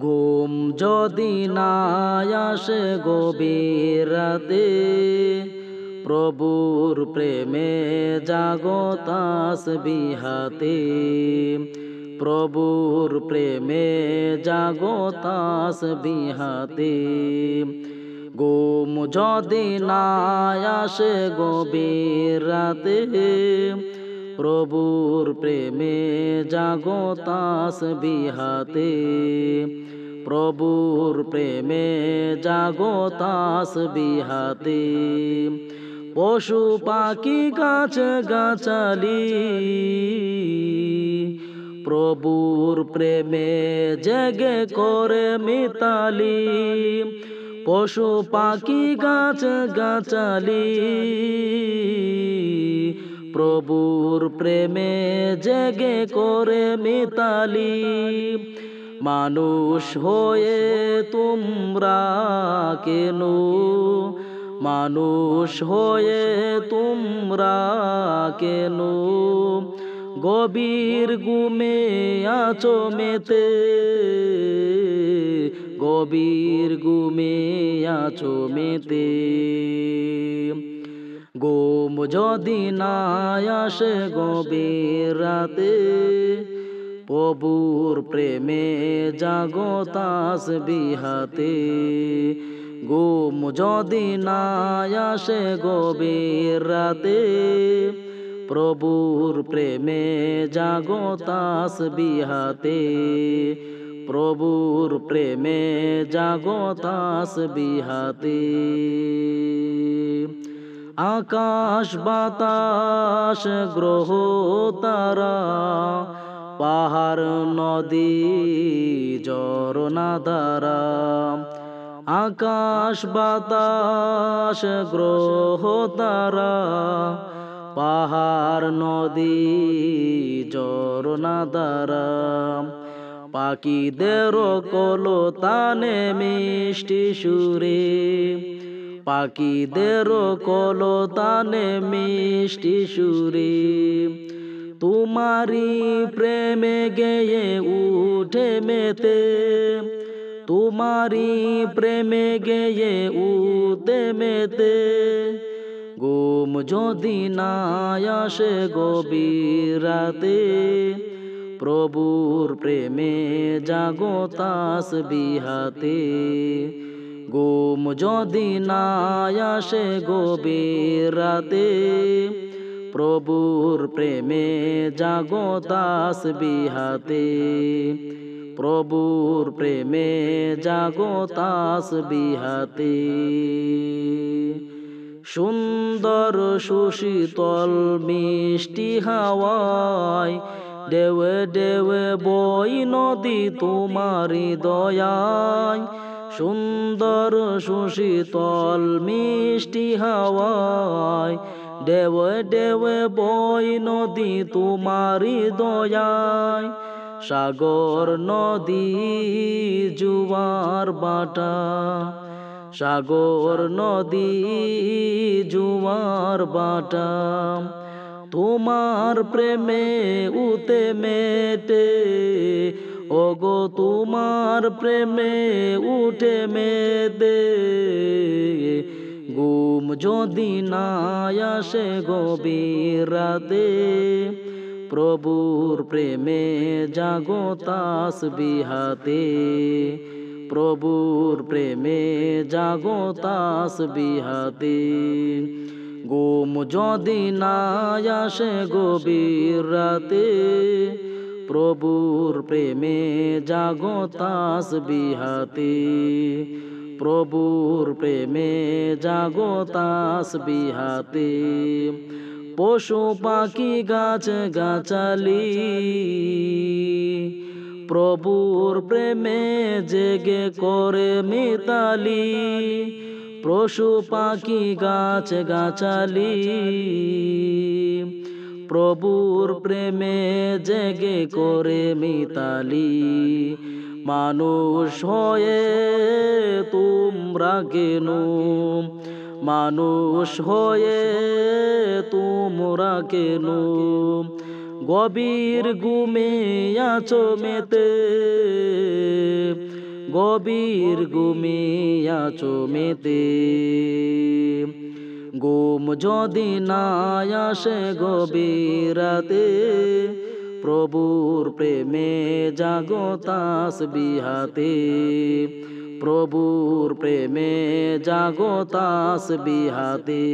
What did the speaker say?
ঘুম যদি না আসে গভীর রাতে, প্রভুর প্রেমে জাগো তাসবিহ হাতে। প্রভুর প্রেমে জাগো তাসবিহ হাতে। ঘুম যদি না আসে গভীর রাতে, প্রভুর প্রেমে জাগো তাসবিহ হাতে। প্রভুর প্রেমে জাগো তাসবিহ হাতে। পশু পাখি গাছ গাছালি, প্রভুর প্রেমে জেগে করে মিতালি। পশু পাখি গাছ গাছালি, প্রভুর প্রেমে জেগে করে মিতালি। মানুষ হয়ে তোমরা কেন, মানুষ হয়ে তোমরা কেন গভীর ঘুমে আছো মেতে, গভীর ঘুমে আছো মেতে। ঘুম যদি না আসে গভীর রাতে, প্রভুর প্রেমে জাগো তাসবিহ হাতে। ঘুম যদি না আসে গভীর রাতে, প্রভুর প্রেমে জাগো তাসবিহ হাতে। প্রভুর প্রেমে জাগো তাসবিহ হাতে। আকাশ বাতাস গ্রহ তারা, পাহাড় নদী ঝরনা ধারা। আকাশ বাতাস গ্রহ তারা, পাহাড় নদী ঝরনা ধারা। পাখিদের কলতানে মিষ্টি সুরে, পাখিদের কলতানে মিষ্টি সুরে। তোমারি প্রেমে গেয়ে উঠে মেতে, তোমারি প্রেমে গেয়ে উঠে মেতে। ঘুম যদি না আসে গভীর রাতে, প্রভুর প্রেমে জাগো তাসবিহ হাতে। ঘুম যদি না আসে গভীর রাতে, প্রভুর প্রেমে জাগো তাসবিহ হাতে। প্রভুর প্রেমে জাগো তাসবিহ হাতে। সুন্দর সুশীতল মিষ্টি হাওয়ায়, ঢেউয়ে ঢেউয়ে বই নদী তোমারি দয়ায়। সুন্দর সুশীতল মিষ্টি হাওয়ায়, ঢেউয়ে ঢেউয়ে বই নদী তোমারি দয়ায়। সাগর নদী জুয়ার বাটা, সাগর নদী জুয়ার বাটা। তোমার প্রেমে উতে মেতে, ওগো তোমার প্রেমে উঠে মেতে। ঘুম যদি না আসে গভীর রাতে, প্রভুর প্রেমে জাগো তাসবিহ হাতে। প্রভুর প্রেমে জাগো তাসবিহ হাতে। ঘুম যদি না আসে গভীর রাতে, প্রভুর প্রেমে জাগো তাসবিহ হাতে। প্রভুর প্রেমে জাগো তাসবিহ হাতে। পশু পাখি গাছ গাছালি, প্রভুর প্রেমে জেগে করে মিতালি। পশু পাখি গাছ গাছালি, প্রভুর প্রেমে জেগে করে মিতালি। মানুষ হয়ে তোমরা কেন, মানুষ হয়ে তোমরা কেন গভীর ঘুমে আছো মেতে। গভীর ঘুমিয়াছো মেতে। ঘুম যদি না আসে গভীর রাতে, প্রভুর প্রেমে জাগো তাসবিহাতে। প্রভুর প্রেমে জাগো তাসবিহাতে।